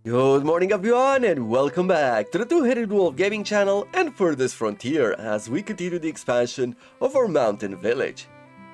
Good morning everyone and welcome back to the Two-Headed Wolf Gaming channel and Farthest Frontier as we continue the expansion of our mountain village.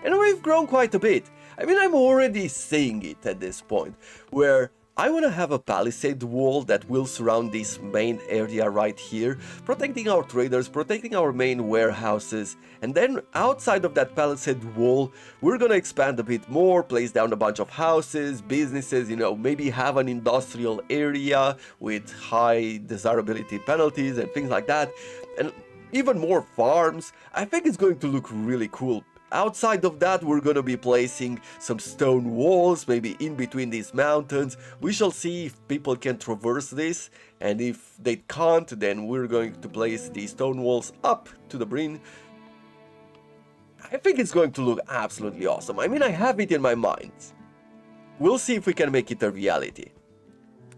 And we've grown quite a bit. I'm already seeing it at this point, where I want to have a palisade wall that will surround this main area right here, protecting our traders, protecting our main warehouses, and then outside of that palisade wall, we're gonna expand a bit more, place down a bunch of houses, businesses, maybe have an industrial area with high desirability penalties and things like that, and even more farms. I think it's going to look really cool. Outside of that, we're gonna be placing some stone walls, maybe in between these mountains. We shall see if people can traverse this, and if they can't, then we're going to place these stone walls up to the brim. I think it's going to look absolutely awesome. I have it in my mind. We'll see if we can make it a reality.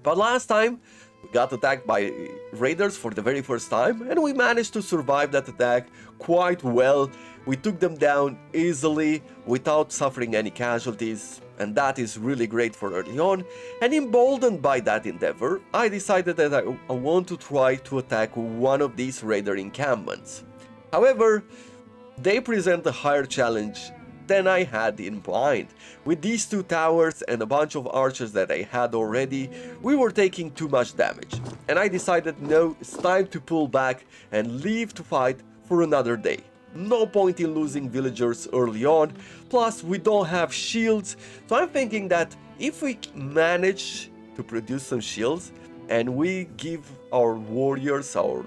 But last time, we got attacked by raiders for the very first time, and we managed to survive that attack quite well. We took them down easily without suffering any casualties, and that is really great for early on. And emboldened by that endeavor, I decided that I want to try to attack one of these raider encampments. However, they present a higher challenge than I had in mind. With these two towers and a bunch of archers that I had already, we were taking too much damage. And I decided no, it's time to pull back and leave to fight for another day. No point in losing villagers early on, plus we don't have shields, so I'm thinking that if we manage to produce some shields and we give our warriors, our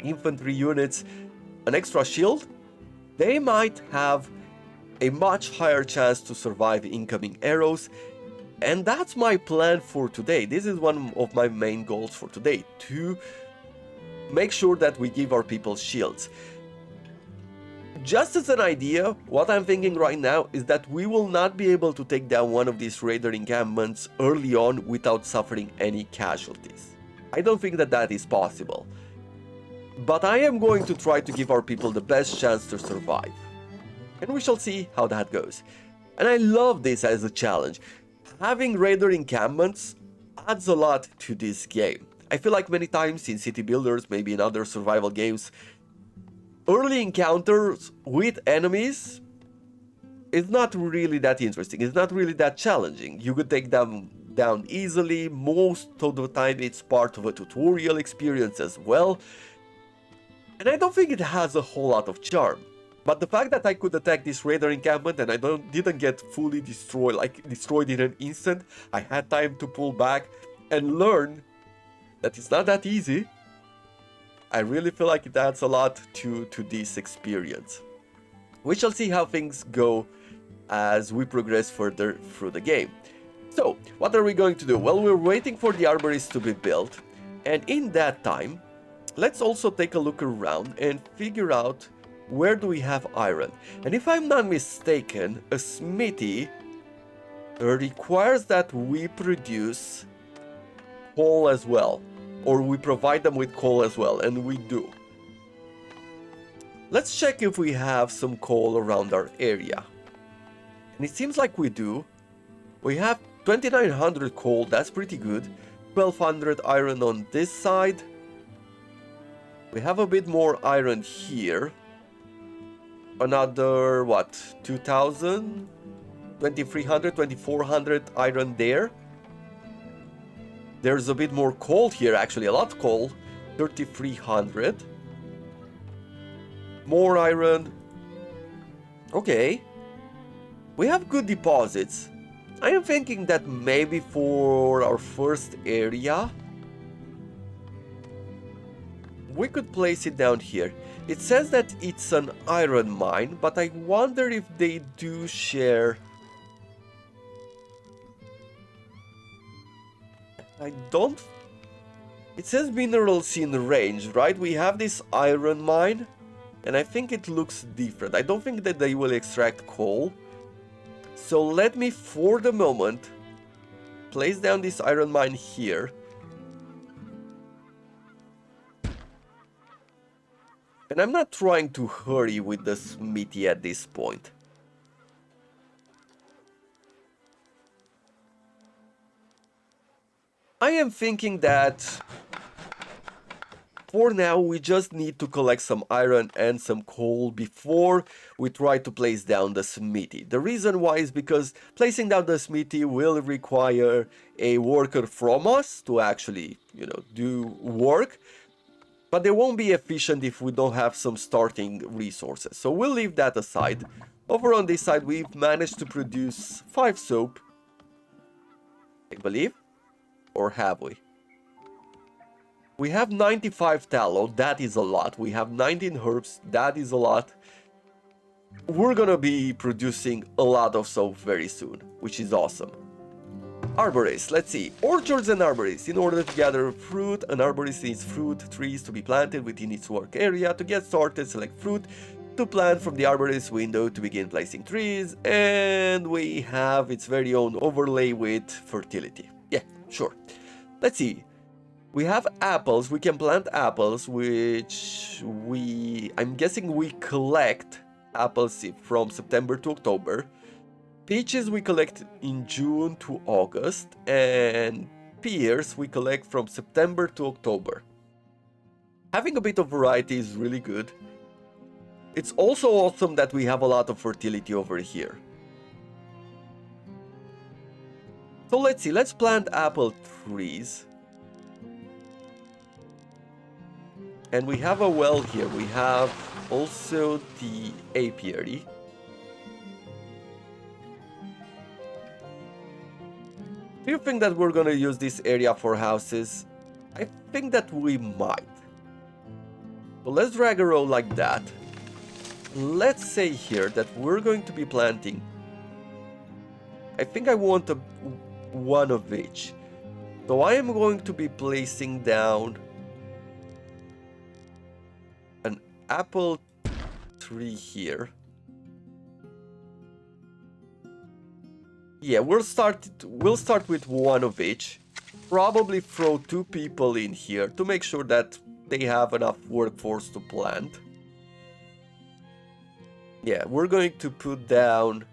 infantry units, an extra shield, they might have a much higher chance to survive incoming arrows, and that's my plan for today. This is one of my main goals for today, to make sure that we give our people shields. Just as an idea, what I'm thinking right now is that we will not be able to take down one of these raider encampments early on without suffering any casualties. I don't think that that is possible, but I am going to try to give our people the best chance to survive. And we shall see how that goes. And I love this as a challenge. Having raider encampments adds a lot to this game. I feel like many times in city builders, maybe in other survival games, early encounters with enemies is not really that interesting. It's not really that challenging. You could take them down easily. Most of the time it's part of a tutorial experience as well. And I don't think it has a whole lot of charm. But the fact that I could attack this raider encampment and I didn't get fully destroyed, like destroyed in an instant, I had time to pull back and learn that it's not that easy. I really feel like it adds a lot to this experience. We shall see how things go as we progress further through the game. So, what are we going to do? Well, we're waiting for the armories to be built, and in that time, let's also take a look around and figure out where do we have iron. And if I'm not mistaken, a smithy requires that we produce coal as well, or we provide them with coal as well, and we do. Let's check if we have some coal around our area. And it seems like we do. We have 2900 coal, that's pretty good. 1200 iron on this side. We have a bit more iron here. Another, what, 2000? 2300, 2400 iron there. There's a bit more coal here, actually, a lot of coal. 3300. More iron. Okay. We have good deposits. I am thinking that maybe for our first area, we could place it down here. It says that it's an iron mine, but I wonder if they do share. I don't. It says minerals in range, right? We have this iron mine, and I think it looks different. I don't think that they will extract coal. So let me, for the moment, place down this iron mine here. And I'm not trying to hurry with the smithy at this point. I am thinking that for now we just need to collect some iron and some coal before we try to place down the smithy. The reason why is because placing down the smithy will require a worker from us to actually, do work. But they won't be efficient if we don't have some starting resources. So we'll leave that aside. Over on this side, we've managed to produce 5 soap, I believe. Or have we? We have 95 tallow, that is a lot. We have 19 herbs, that is a lot. We're gonna be producing a lot of soap very soon, which is awesome. Arborists, let's see. Orchards and arborists. In order to gather fruit, an arborist needs fruit trees to be planted within its work area. To get started, select fruit to plant from the arborist window to begin placing trees. And we have its very own overlay with fertility. Yeah, sure. Let's see. We have apples. We can plant apples, which I'm guessing we collect apples from September to October. Peaches we collect in June to August, and pears we collect from September to October. Having a bit of variety is really good. It's also awesome that we have a lot of fertility over here. So let's see, let's plant apple trees. And we have a well here. We have also the apiary. Do you think that we're gonna use this area for houses? I think that we might. So let's drag a row like that. Let's say here that we're going to be planting. I think I want one of each. So I am going to be placing down an apple tree here. Yeah, we'll start with one of each. Probably throw 2 people in here to make sure that they have enough workforce to plant. Yeah, we're going to put down...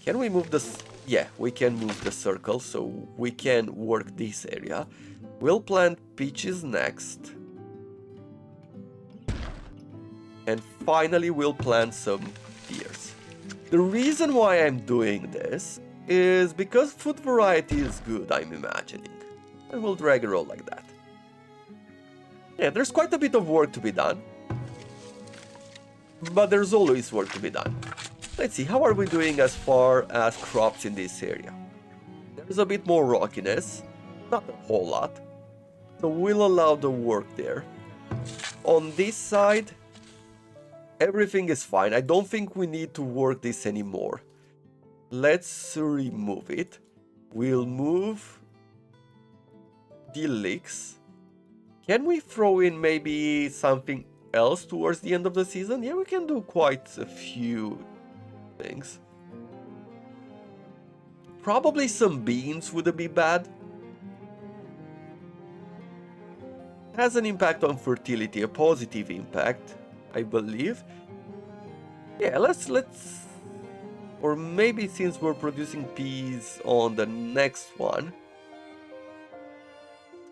Can we move this? Yeah, we can move the circle, so we can work this area. We'll plant peaches next. And finally, we'll plant some pears. The reason why I'm doing this is because food variety is good, I'm imagining. And we'll drag a row like that. Yeah, there's quite a bit of work to be done. But there's always work to be done. Let's see, how are we doing as far as crops in this area? There's a bit more rockiness, not a whole lot. So we'll allow the work there. On this side, everything is fine. I don't think we need to work this anymore. Let's remove it. We'll move the leeks. Can we throw in maybe something else towards the end of the season? Yeah, we can do quite a few things. Probably some beans wouldn't be bad. Has an impact on fertility, a positive impact, I believe. Yeah, let's or maybe since we're producing peas on the next one,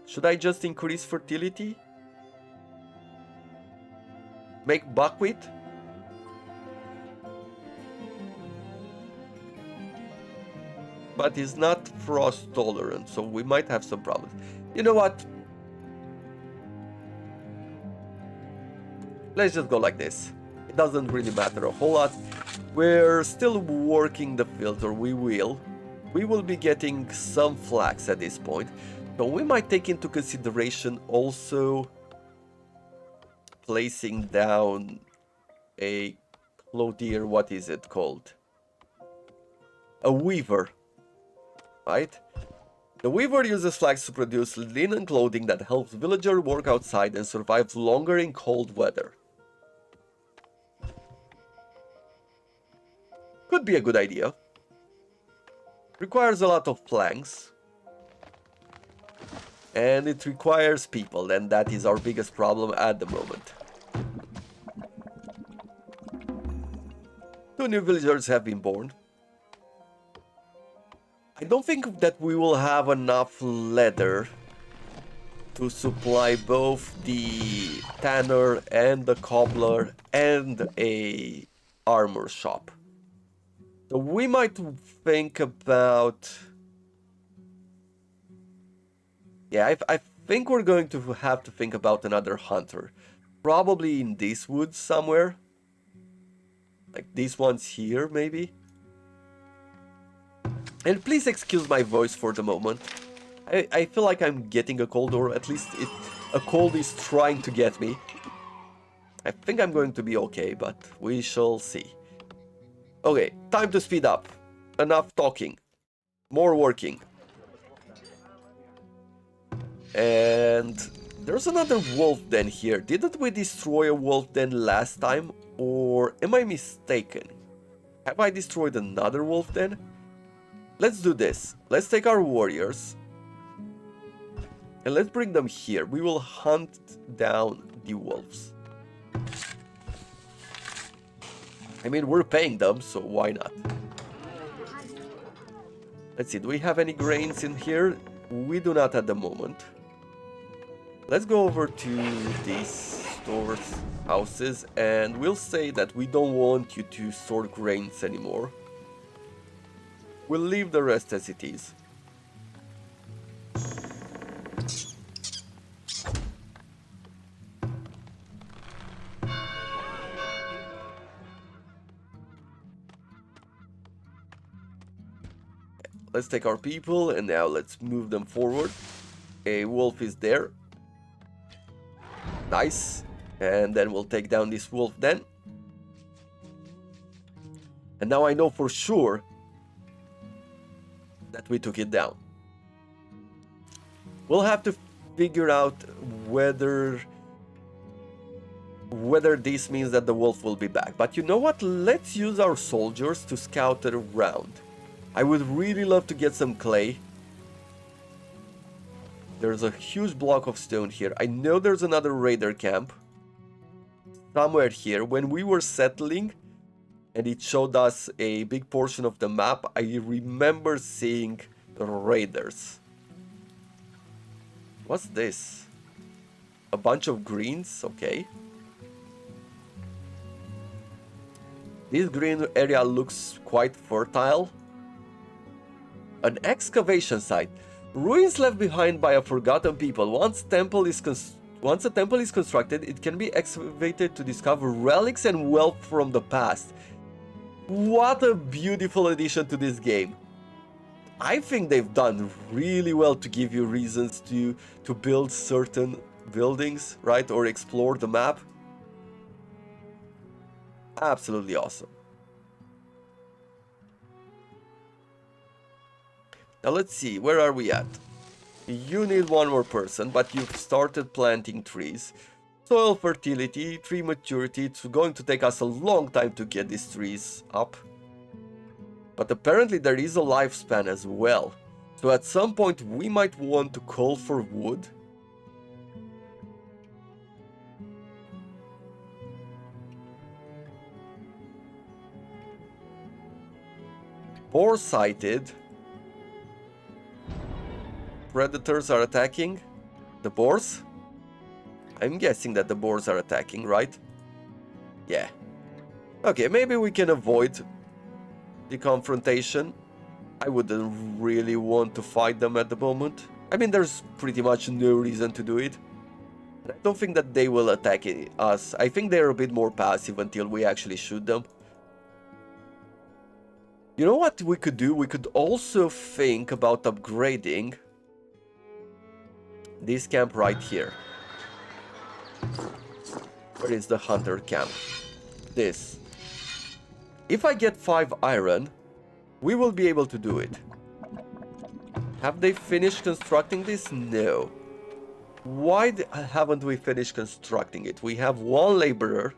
should I just increase fertility? Make buckwheat? But it's not frost tolerant, so we might have some problems. You know what? Let's just go like this. It doesn't really matter a whole lot. We're still working the filter, we will. We will be getting some flax at this point. So we might take into consideration also placing down a clothier, what is it called? A weaver, right? The weaver uses flax to produce linen clothing that helps villagers work outside and survive longer in cold weather. Could be a good idea. Requires a lot of planks. And it requires people, and that is our biggest problem at the moment. 2 new villagers have been born. I don't think that we will have enough leather to supply both the tanner and the cobbler and a armor shop. So we might think about... Yeah, I think we're going to have to think about another hunter. Probably in these woods somewhere. Like these ones here, maybe. And please excuse my voice for the moment. I feel like I'm getting a cold, or at least a cold is trying to get me. I think I'm going to be okay, but we shall see. Okay, time to speed up. Enough talking. More working. And there's another wolf den here. Didn't we destroy a wolf den last time? Or am I mistaken? Have I destroyed another wolf den? Let's do this. Let's take our warriors. And let's bring them here. We will hunt down the wolves. I mean, we're paying them, so why not? Let's see, do we have any grains in here? We do not at the moment. Let's go over to these stores, houses, and we'll say that we don't want you to store grains anymore. We'll leave the rest as it is. Let's take our people and now let's move them forward. A wolf is there. Nice. And then we'll take down this wolf then. And now I know for sure that we took it down. We'll have to figure out whether this means that the wolf will be back. But you know what? Let's use our soldiers to scout it around. I would really love to get some clay. There's a huge block of stone here. I know there's another raider camp somewhere here. When we were settling and it showed us a big portion of the map, I remember seeing the raiders. What's this? A bunch of greens? Okay. This green area looks quite fertile. An excavation site. Ruins left behind by a forgotten people. Once a temple is constructed, it can be excavated to discover relics and wealth from the past. What a beautiful addition to this game. I think they've done really well to give you reasons to build certain buildings, right? Or explore the map. Absolutely awesome. Now let's see, where are we at? You need one more person, but you've started planting trees. Soil fertility, tree maturity, it's going to take us a long time to get these trees up. But apparently there is a lifespan as well. So at some point we might want to call for wood. Boar sighted. Predators are attacking the boars. I'm guessing that the boars are attacking, right? Yeah. Okay, maybe we can avoid the confrontation. I wouldn't really want to fight them at the moment. I mean, there's pretty much no reason to do it. I don't think that they will attack us. I think they're a bit more passive until we actually shoot them. You know what we could do? We could also think about upgrading this camp right here. Where is the hunter camp? This. If I get 5 iron, we will be able to do it. Have they finished constructing this? No. Why haven't we finished constructing it? We have 1 laborer.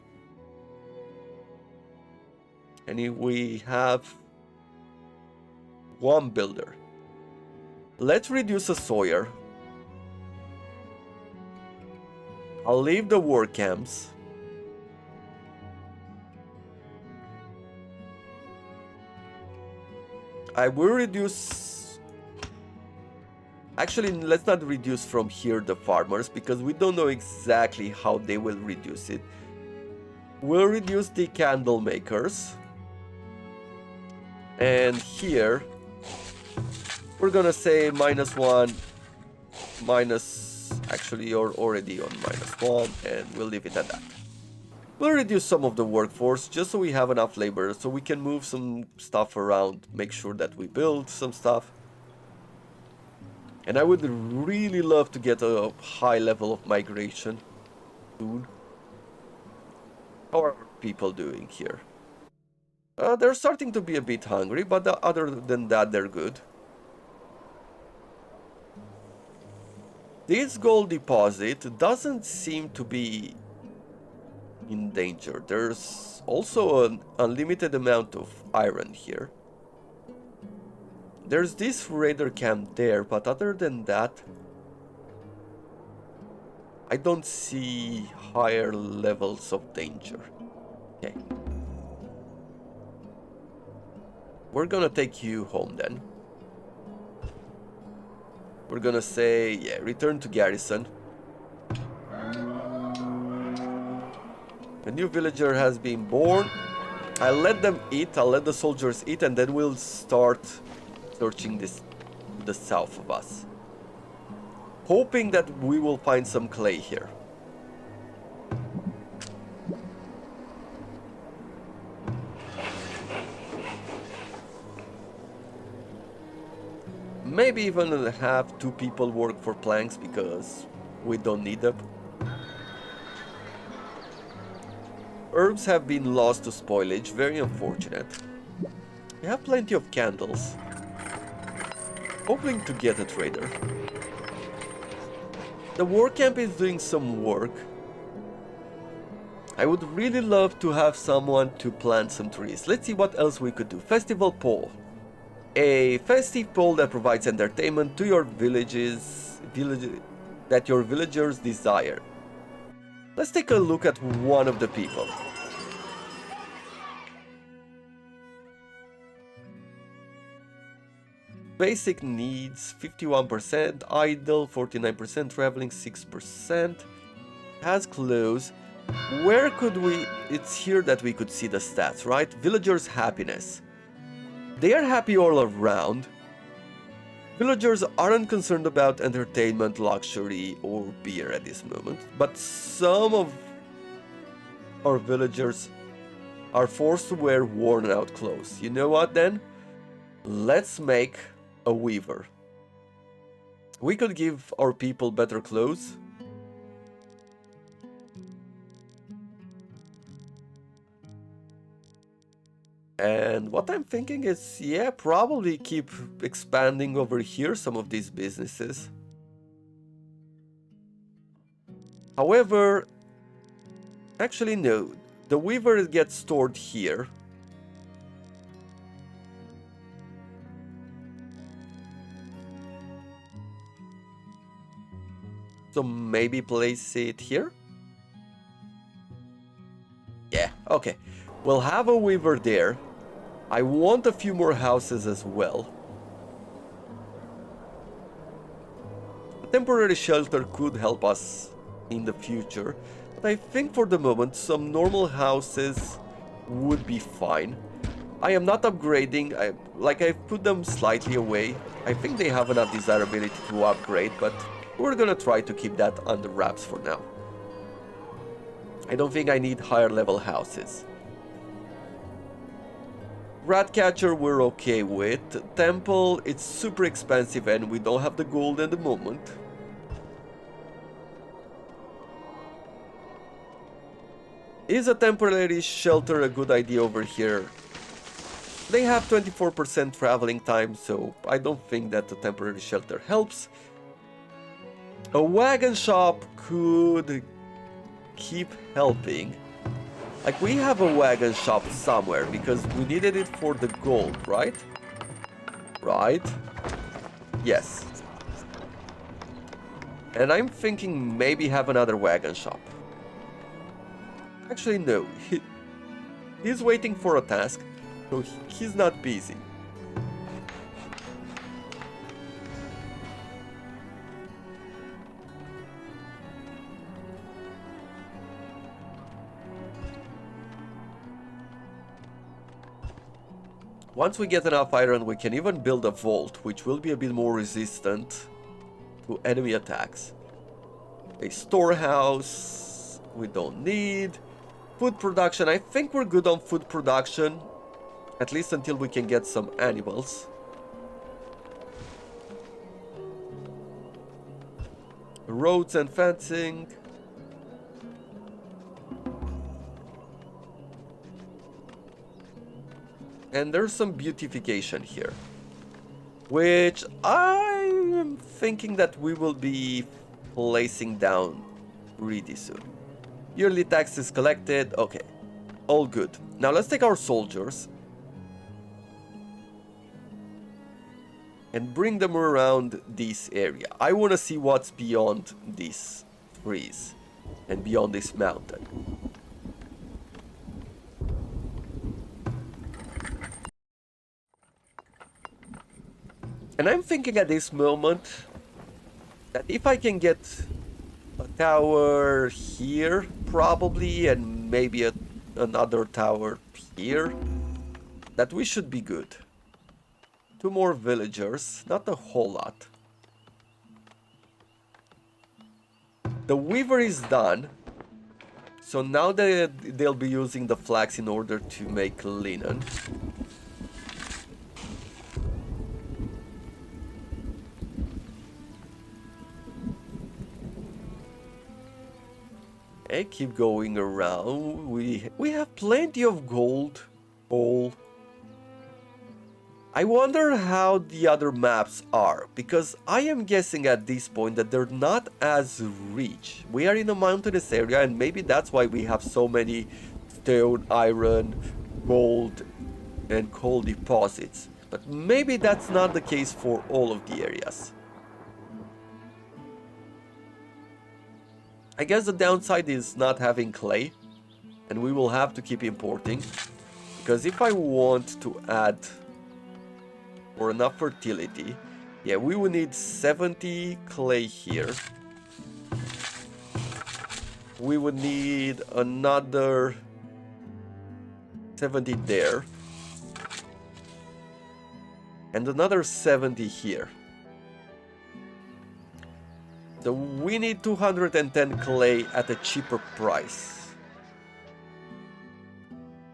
And we have 1 builder. Let's reduce a sawyer. I'll leave the war camps. I will reduce Actually, let's not reduce from here the farmers, because we don't know exactly how they will reduce it. We'll reduce the candle makers. And here, we're gonna say -1, minus... Actually, you're already on -1, and we'll leave it at that. We'll reduce some of the workforce, just so we have enough labor, so we can move some stuff around, make sure that we build some stuff. And I would really love to get a high level of migration soon. How are people doing here? They're starting to be a bit hungry, but other than that, they're good. This gold deposit doesn't seem to be in danger. There's also an unlimited amount of iron here. There's this raider camp there, but other than that, I don't see higher levels of danger. Okay. We're gonna take you home then. We're gonna say, yeah, return to garrison. A new villager has been born. I'll let them eat, I'll let the soldiers eat, and then we'll start searching the south of us. Hoping that we will find some clay here. Maybe even have 2 people work for planks, because we don't need them. Herbs have been lost to spoilage, very unfortunate. We have plenty of candles. Hoping to get a trader. The war camp is doing some work. I would really love to have someone to plant some trees. Let's see what else we could do. Festival pole. A festive pole that provides entertainment to your that your villagers desire. Let's take a look at one of the people. Basic needs 51%, idle 49%, traveling 6%, has clothes. Where could we... It's here that we could see the stats, right? Villagers' happiness. They are happy all around. Villagers aren't concerned about entertainment, luxury, or beer at this moment, but some of our villagers are forced to wear worn out clothes. You know what then? Let's make a weaver. We could give our people better clothes. And what I'm thinking is, yeah, probably keep expanding over here some of these businesses. However, actually no, the weaver gets stored here. So maybe place it here? Yeah, okay. We'll have a weaver there. I want a few more houses as well. A temporary shelter could help us in the future, but I think for the moment some normal houses would be fine. I am not upgrading, I've put them slightly away. I think they have enough desirability to upgrade, but we're gonna try to keep that under wraps for now. I don't think I need higher level houses. Ratcatcher we're okay with. Temple, it's super expensive and we don't have the gold at the moment. Is a temporary shelter a good idea over here? They have 24% traveling time, so I don't think that the temporary shelter helps. A wagon shop could keep helping. Like, we have a wagon shop somewhere because we needed it for the gold, right? Right? Yes. And I'm thinking maybe have another wagon shop. Actually, no. He's waiting for a task, so he's not busy. Once we get enough iron, we can even build a vault, which will be a bit more resistant to enemy attacks. A storehouse we don't need. Food production, I think we're good on food production, at least until we can get some animals. Roads and fencing. And there's some beautification here, which I'm thinking that we will be placing down really soon. Yearly taxes collected. Okay, all good. Now let's take our soldiers and bring them around this area. I want to see what's beyond these trees and beyond this mountain. And I'm thinking at this moment that if I can get a tower here, probably, and maybe another tower here, that we should be good. 2 more villagers, not a whole lot. The weaver is done. So now they'll be using the flax in order to make linen. And keep going around. We have plenty of gold, coal. I wonder how the other maps are, because I am guessing at this point that they're not as rich. We are in a mountainous area, and maybe that's why we have so many stone, iron, gold, and coal deposits. But maybe that's not the case for all of the areas. I guess the downside is not having clay, and we will have to keep importing, because if I want to add for enough fertility, yeah, we will need 70 clay here. We would need another 70 there, and another 70 here. So we need 210 clay at a cheaper price.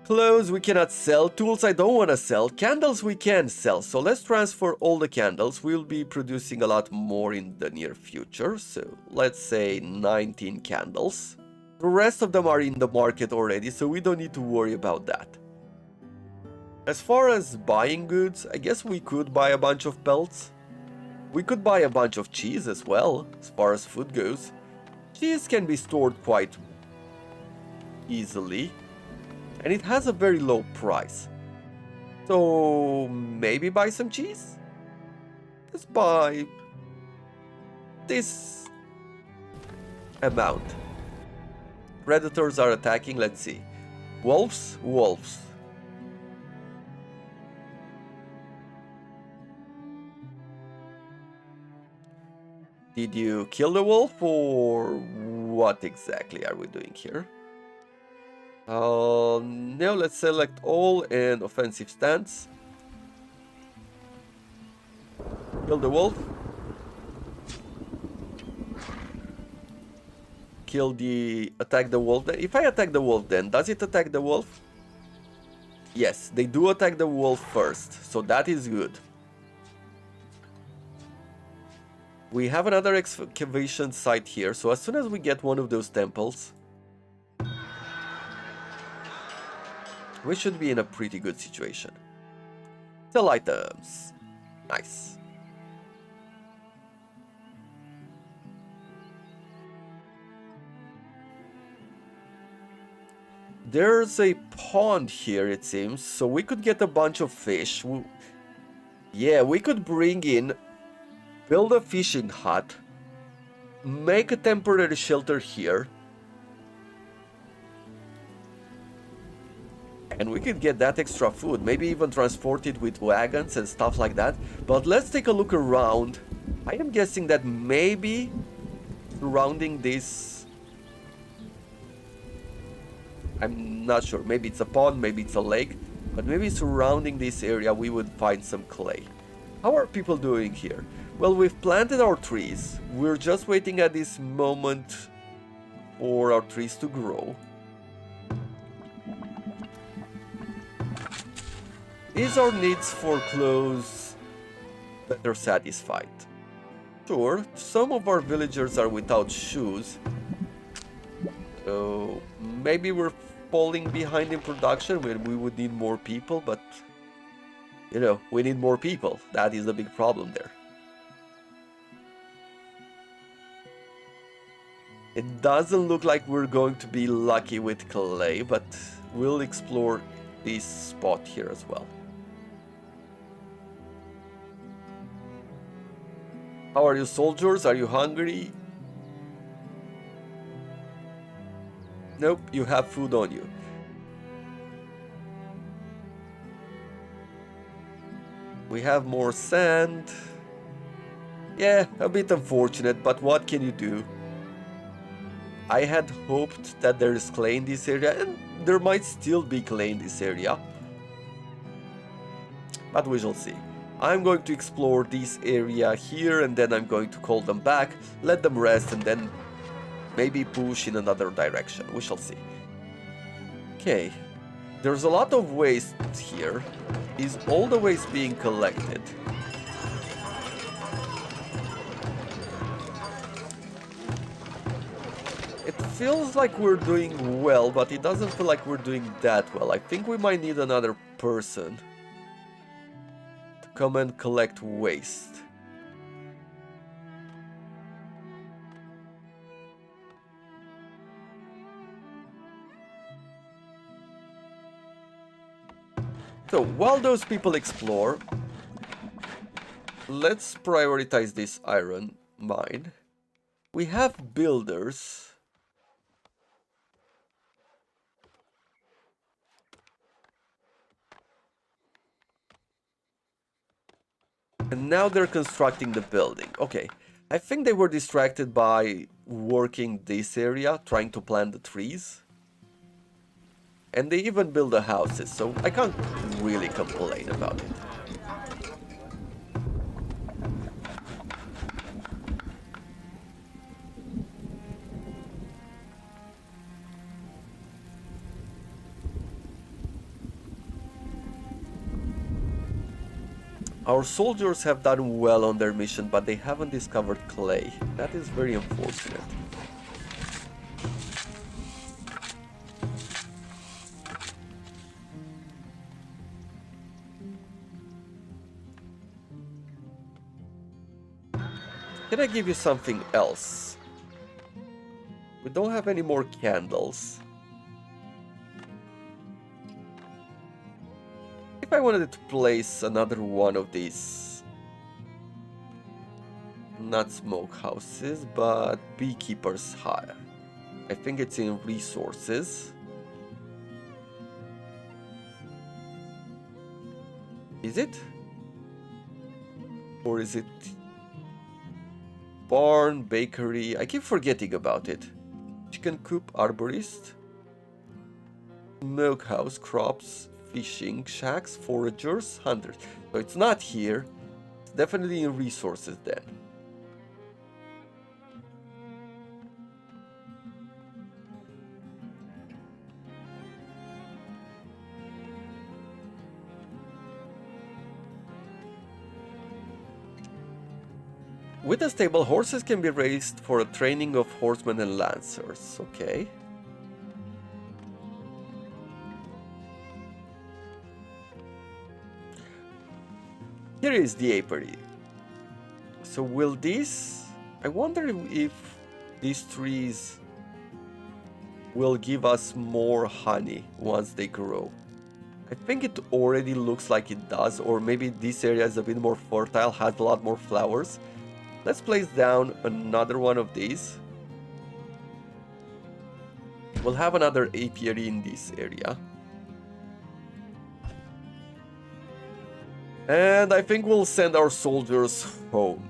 Clothes we cannot sell, tools I don't want to sell, candles we can sell. So let's transfer all the candles. We'll be producing a lot more in the near future. So let's say 19 candles. The rest of them are in the market already, so we don't need to worry about that. As far as buying goods, I guess we could buy a bunch of pelts. We could buy a bunch of cheese as well, as far as food goes. Cheese can be stored quite easily, and it has a very low price. So maybe buy some cheese? Let's buy this amount. Predators are attacking, let's see. Wolves? Wolves. Did you kill the wolf, or what exactly are we doing here? Now let's select all and offensive stance. Kill the wolf. Attack the wolf. If I attack the wolf, then does it attack the wolf? Yes, they do attack the wolf first, so that is good. We have another excavation site here, so as soon as we get one of those temples, we should be in a pretty good situation. Sell items. Nice. There's a pond here, it seems, so we could get a bunch of fish. Yeah, we could bring in, build a fishing hut, make a temporary shelter here, and we could get that extra food, maybe even transport it with wagons and stuff like that. But let's take a look around. I am guessing that maybe surrounding this, I'm not sure, maybe it's a pond, maybe it's a lake. But maybe surrounding this area we would find some clay. How are people doing here? Well, we've planted our trees. We're just waiting at this moment for our trees to grow. Is our needs for clothes better satisfied? Sure, some of our villagers are without shoes. So maybe we're falling behind in production when we would need more people, but you know, we need more people. That is the big problem there. It doesn't look like we're going to be lucky with clay, but we'll explore this spot here as well. How are you, soldiers? Are you hungry? Nope, you have food on you. We have more sand. Yeah, a bit unfortunate, but what can you do? I had hoped that there is clay in this area, and there might still be clay in this area. But we shall see. I'm going to explore this area here, and then I'm going to call them back, let them rest, and then maybe push in another direction. We shall see. Okay. There's a lot of waste here. Is all the waste being collected? It feels like we're doing well, but it doesn't feel like we're doing that well. I think we might need another person to come and collect waste. So, while those people explore, let's prioritize this iron mine. We have builders. And now they're constructing the building. Okay, I think they were distracted by working this area, trying to plant the trees. And they even build the houses, so I can't really complain about it. Our soldiers have done well on their mission, but they haven't discovered clay. That is very unfortunate. Can I give you something else? We don't have any more candles. If I wanted to place another one of these, not smokehouses, but beekeepers hire. I think it's in resources. Is it? Or is it barn, bakery? I keep forgetting about it. Chicken coop, arborist, smokehouse, crops, fishing, shacks, foragers, hunters. So it's not here. It's definitely in resources then. With a stable, horses can be raised for a training of horsemen and lancers. Okay. Here is the apiary. So will this... I wonder if these trees will give us more honey once they grow. I think it already looks like it does, or maybe this area is a bit more fertile, has a lot more flowers. Let's place down another one of these. We'll have another apiary in this area. And I think we'll send our soldiers home.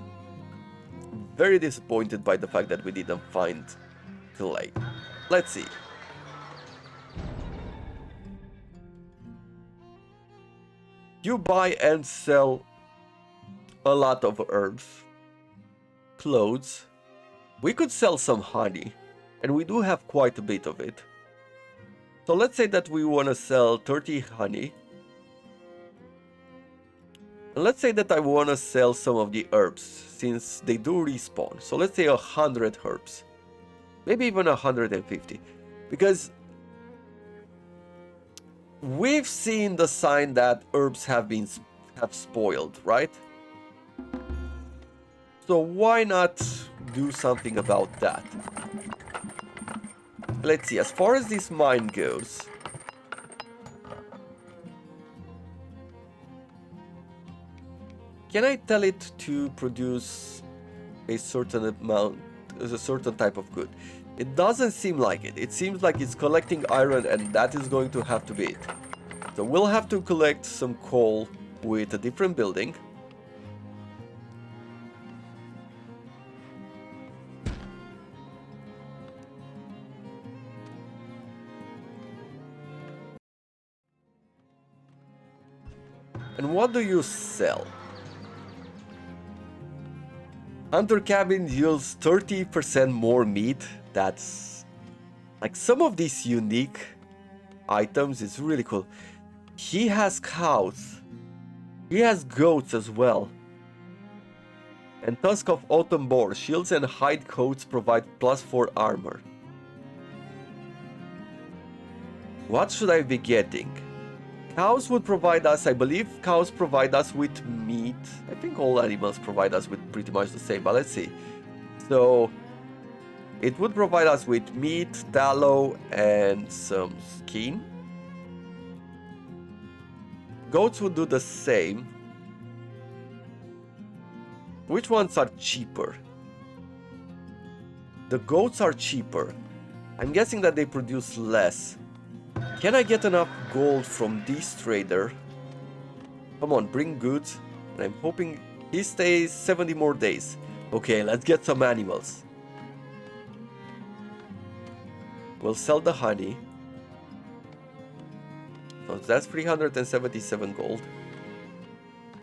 Very disappointed by the fact that we didn't find clay. Let's see. You buy and sell a lot of herbs, clothes. We could sell some honey, and we do have quite a bit of it. So let's say that we want to sell 30 honey. And let's say that I want to sell some of the herbs, since they do respawn. So let's say 100 herbs. Maybe even 150. Because we've seen the sign that herbs have spoiled, right? So why not do something about that? Let's see, as far as this mine goes, can I tell it to produce a certain amount, a certain type of good? It doesn't seem like it. It seems like it's collecting iron, and that is going to have to be it. So we'll have to collect some coal with a different building. And what do you sell? Hunter cabin yields 30% more meat. That's like some of these unique items is really cool. He has cows. He has goats as well. And Tusk of Autumn Boar. Shields and hide coats provide +4 armor. What should I be getting? Cows would provide us, I believe cows provide us with meat. I think all animals provide us with pretty much the same, but let's see. So, it would provide us with meat, tallow, and some skin. Goats would do the same. Which ones are cheaper? The goats are cheaper. I'm guessing that they produce less. Can I get enough gold from this trader? Come on, bring goods. And I'm hoping he stays 70 more days. Okay, let's get some animals. We'll sell the honey. So that's 377 gold.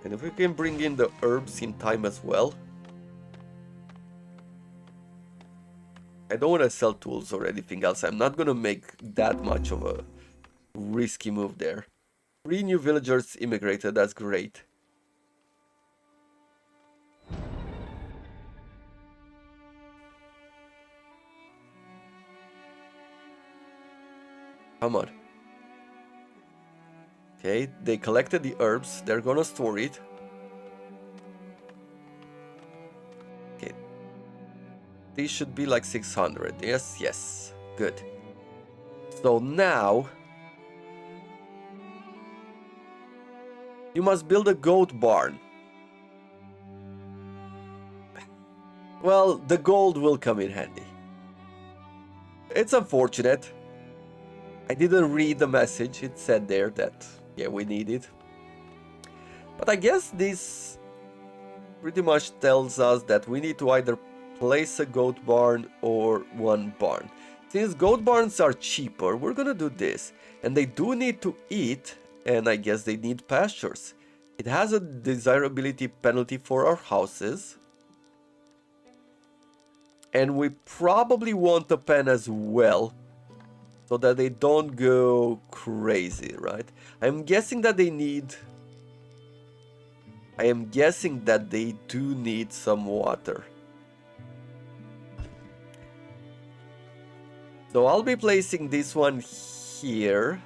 And if we can bring in the herbs in time as well. I don't want to sell tools or anything else. I'm not going to make that much of a risky move there. 3 new villagers immigrated, that's great. Come on. Okay, they collected the herbs, they're gonna store it. Okay. These should be like 600. Yes, yes. Good. So now you must build a goat barn. Well, the gold will come in handy. It's unfortunate. I didn't read the message. It said there that, yeah, we need it. But I guess this pretty much tells us that we need to either place a goat barn or one barn. Since goat barns are cheaper, we're gonna do this. And they do need to eat, and I guess they need pastures. It has a desirability penalty for our houses. And we probably want a pen as well, so that they don't go crazy, right? I'm guessing that they do need some water. So I'll be placing this one here.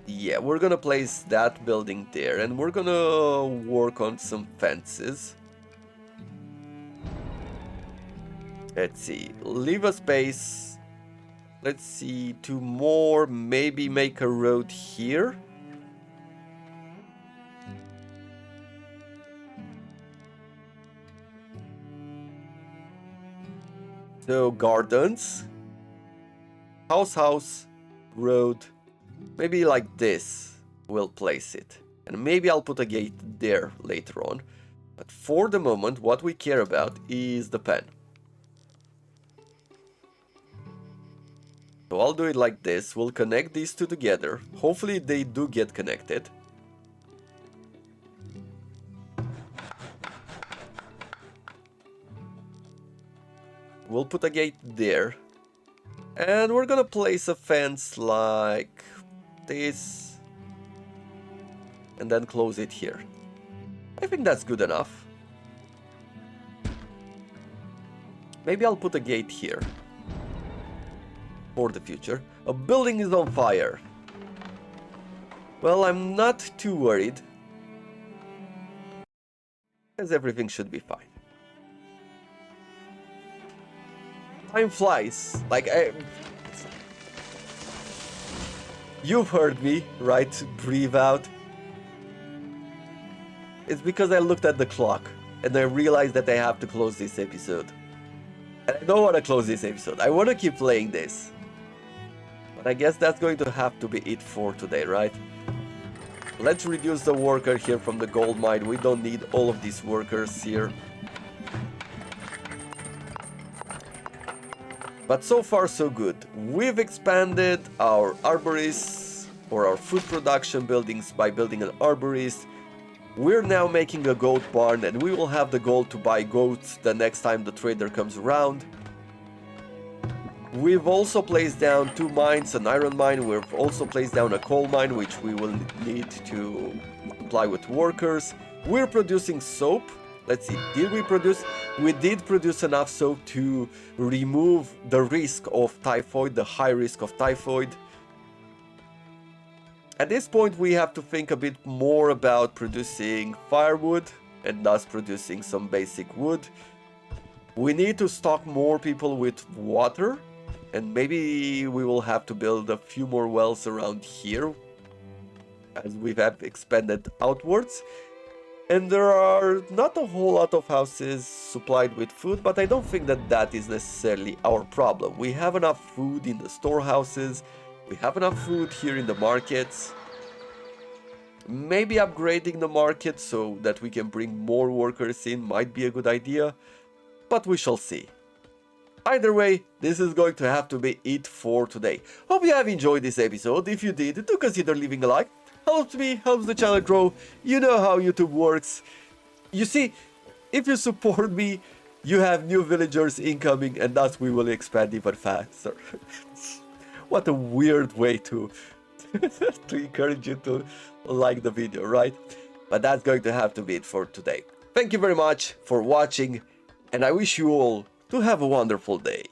Yeah, we're gonna place that building there, and we're gonna work on some fences. Let's see, leave a space. Let's see, 2 more, maybe make a road here. So gardens, house, road, maybe like this, we'll place it. And maybe I'll put a gate there later on. But for the moment, what we care about is the pen. So I'll do it like this. We'll connect these two together. Hopefully they do get connected. We'll put a gate there. And we're gonna place a fence like this. And then close it here. I think that's good enough. Maybe I'll put a gate here. For the future. A building is on fire. Well, I'm not too worried. As everything should be fine. Time flies. Like, you've heard me, right? Breathe out. It's because I looked at the clock and I realized that I have to close this episode. And I don't want to close this episode. I want to keep playing this. But I guess that's going to have to be it for today, right? Let's reduce the worker here from the gold mine. We don't need all of these workers here. But so far so good. We've expanded our arborists or our food production buildings by building an arborist. We're now making a goat barn and we will have the goal to buy goats the next time the trader comes around. We've also placed down 2 mines, an iron mine. We've also placed down a coal mine, which we will need to supply with workers. We're producing soap. Let's see, did we produce? We did produce enough soap to remove the risk of typhoid, the high risk of typhoid. At this point, we have to think a bit more about producing firewood and thus producing some basic wood. We need to stock more people with water. And maybe we will have to build a few more wells around here as we have expanded outwards. And there are not a whole lot of houses supplied with food, but I don't think that that is necessarily our problem. We have enough food in the storehouses, we have enough food here in the markets. Maybe upgrading the market so that we can bring more workers in might be a good idea, but we shall see. Either way, this is going to have to be it for today. Hope you have enjoyed this episode. If you did, do consider leaving a like. Helps me, helps the channel grow. You know how YouTube works. You see, if you support me, you have new villagers incoming and thus we will expand even faster. What a weird way to encourage you to like the video, right? But that's going to have to be it for today. Thank you very much for watching and I wish you all to have a wonderful day.